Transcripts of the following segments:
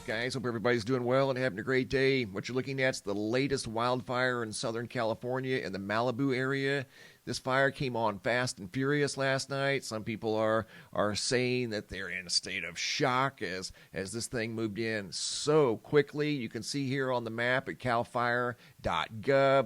guys. Hope everybody's doing well and having a great day. What you're looking at is the latest wildfire in Southern California in the Malibu area. This fire came on fast and furious last night. Some people are saying that they're in a state of shock as this thing moved in so quickly. You can see here on the map at calfire.gov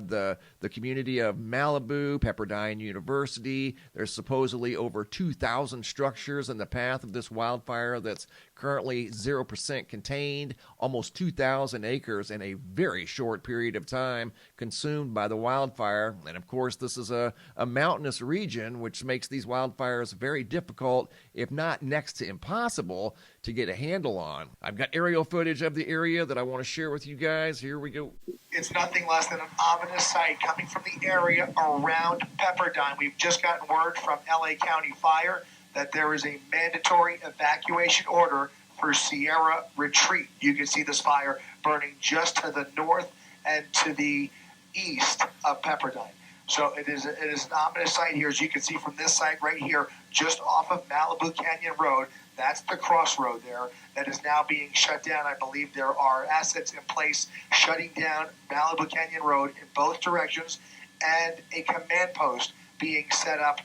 the community of Malibu, Pepperdine University. There's supposedly over 2,000 structures in the path of this wildfire that's currently 0% contained, almost 2,000 acres in a very short period of time consumed by the wildfire. And of course, this is a mountainous region, which makes these wildfires very difficult, if not next to impossible, to get a handle on. I've got aerial footage of the area that I want to share with you guys. Here we go. It's nothing less than an ominous sight coming from the area around Pepperdine. We've just gotten word from LA County Fire that there is a mandatory evacuation order for Sierra Retreat. You can see this fire burning just to the north and to the east of Pepperdine. So it is an ominous sight here, as you can see from this site right here, just off of Malibu Canyon Road. That's the crossroad there that is now being shut down. I believe there are assets in place shutting down Malibu Canyon Road in both directions, and a command post being set up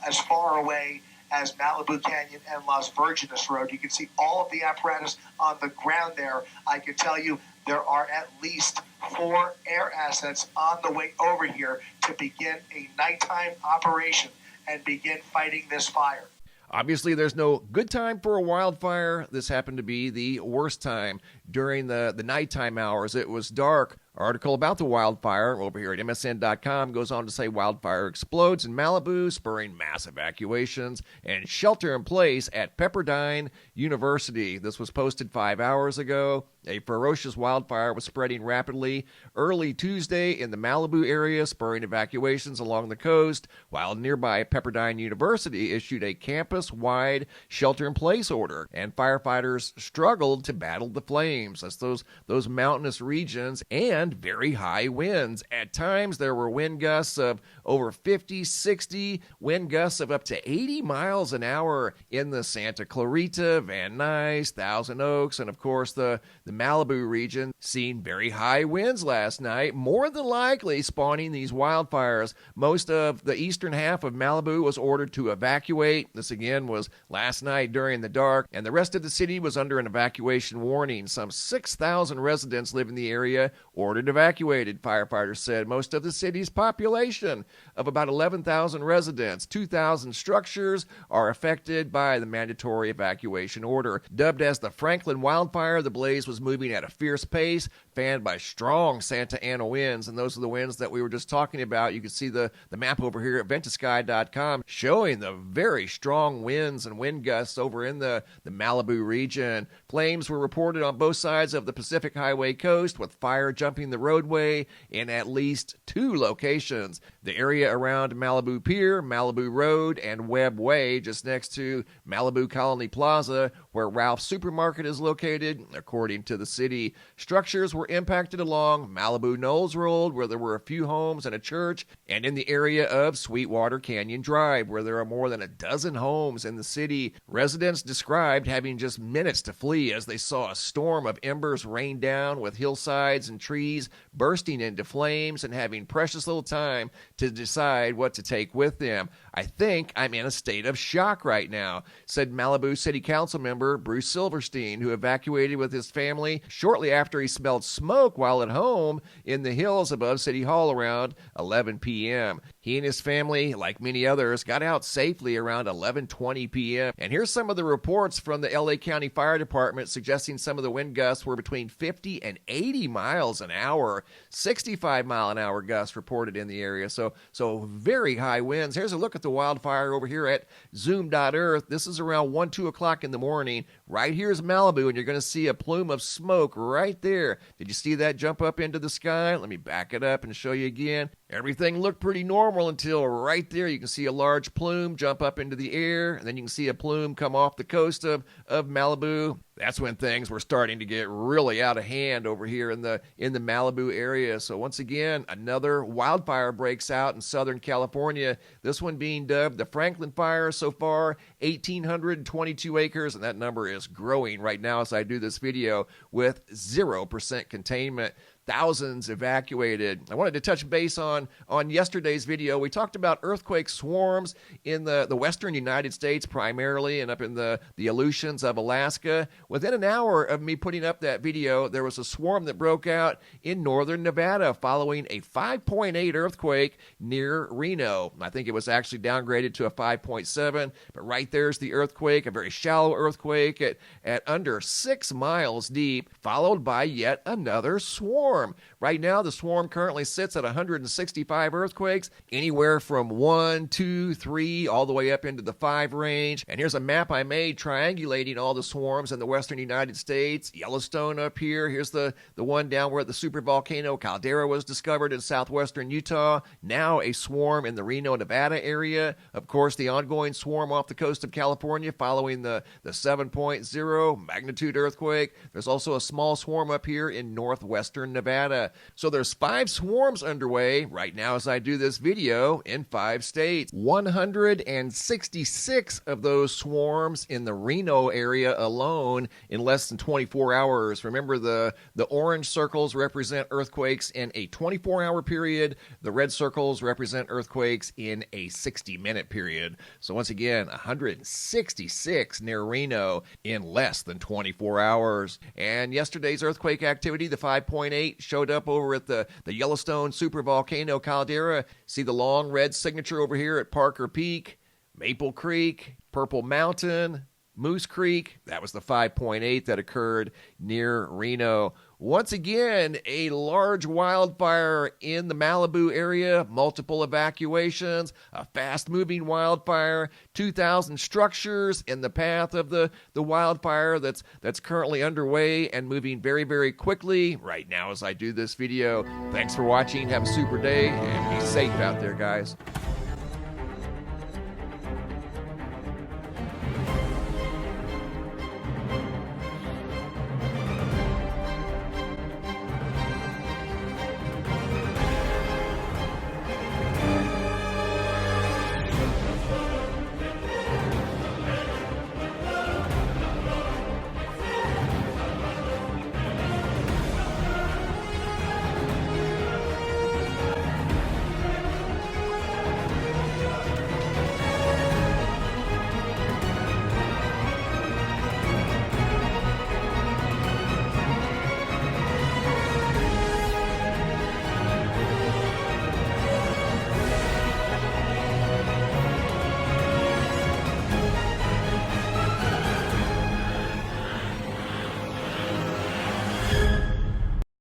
as far away as Malibu Canyon and Las Virgenes Road. You can see all of the apparatus on the ground there. I can tell you there are at least 4 air assets on the way over here to begin a nighttime operation and begin fighting this fire. Obviously, there's no good time for a wildfire. This happened to be the worst time during the nighttime hours. It was dark. Article about the wildfire over here at MSN.com goes on to say wildfire explodes in Malibu, spurring mass evacuations and shelter in place at Pepperdine University. This was posted 5 hours ago. A ferocious wildfire was spreading rapidly early Tuesday in the Malibu area, spurring evacuations along the coast, while nearby Pepperdine University issued a campus-wide shelter-in-place order, and firefighters struggled to battle the flames. That's those mountainous regions and very high winds. At times, there were wind gusts of over 50, 60, wind gusts of up to 80 miles an hour in the Santa Clarita, Van Nuys, Thousand Oaks, and of course the Malibu region, seeing very high winds last night, more than likely spawning these wildfires. Most of the eastern half of Malibu was ordered to evacuate. This again was last night during the dark, and the rest of the city was under an evacuation warning. Some 6,000 residents live in the area, ordered evacuated, firefighters said. Most of the city's population of about 11,000 residents, 2,000 structures are affected by the mandatory evacuation order. Dubbed as the Franklin wildfire, the blaze was moving at a fierce pace, fanned by strong Santa Ana winds, and those are the winds that we were just talking about. You can see the map over here at ventusky.com showing the very strong winds and wind gusts over in the Malibu region. Flames were reported on both sides of the Pacific Highway coast, with fire jumping the roadway in at least 2 locations. The area around Malibu Pier, Malibu Road, and Webb Way, just next to Malibu Colony Plaza, where Ralph's Supermarket is located, according to the city. Structures were impacted along Malibu Knolls Road, where there were a few homes and a church, and in the area of Sweetwater Canyon Drive, where there are more than a dozen homes in the city. Residents described having just minutes to flee as they saw a storm of embers rain down, with hillsides and trees bursting into flames, and having precious little time to decide what to take with them. I think I'm in a state of shock right now, said Malibu City Council member Bruce Silverstein, who evacuated with his family shortly after he smelled smoke while at home in the hills above City Hall around 11 p.m. He and his family, like many others, got out safely around 11:20 p.m. And here's some of the reports from the LA County Fire Department suggesting some of the wind gusts were between 50 and 80 miles an hour. 65-mile-an-hour gusts reported in the area. So very high winds. Here's a look at the wildfire over here at zoom.earth. This is around 1, 2 o'clock in the morning. Right here's Malibu, and you're going to see a plume of smoke right there. Did you see that jump up into the sky? Let me back it up and show you again. Everything looked pretty normal until right there you can see a large plume jump up into the air, and then you can see a plume come off the coast of Malibu. That's when things were starting to get really out of hand over here in the Malibu area. So once again, another wildfire breaks out in Southern California, this one being dubbed the Franklin Fire. So far, 1,822 acres, and that number is growing right now as I do this video with 0% containment. Thousands evacuated. I wanted to touch base on yesterday's video. We talked about earthquake swarms in the western United States primarily, and up in the Aleutians of Alaska. Within an hour of me putting up that video, there was a swarm that broke out in northern Nevada following a 5.8 earthquake near Reno. I think it was actually downgraded to a 5.7, but right there's the earthquake, a very shallow earthquake at under 6 miles deep, followed by yet another swarm. Right now, the swarm currently sits at 165 earthquakes, anywhere from 1, 2, 3, all the way up into the 5 range. And here's a map I made triangulating all the swarms in the western United States. Yellowstone up here. Here's the one down where the supervolcano caldera was discovered in southwestern Utah. Now a swarm in the Reno, Nevada area. Of course, the ongoing swarm off the coast of California following the 7.0 magnitude earthquake. There's also a small swarm up here in northwestern Nevada. So there's 5 swarms underway right now as I do this video in 5 states. 166 of those swarms in the Reno area alone in less than 24 hours. Remember, the orange circles represent earthquakes in a 24-hour period. The red circles represent earthquakes in a 60-minute period. So once again, 166 near Reno in less than 24 hours. And yesterday's earthquake activity, the 5.8, showed up over at the Yellowstone supervolcano caldera. See the long red signature over here at Parker Peak, Maple Creek, Purple Mountain, Moose Creek. That was the 5.8 that occurred near Reno. Once again, a large wildfire in the Malibu area, multiple evacuations, a fast-moving wildfire, 2,000 structures in the path of the wildfire that's currently underway and moving very, very quickly right now as I do this video. Thanks for watching. Have a super day and be safe out there, guys.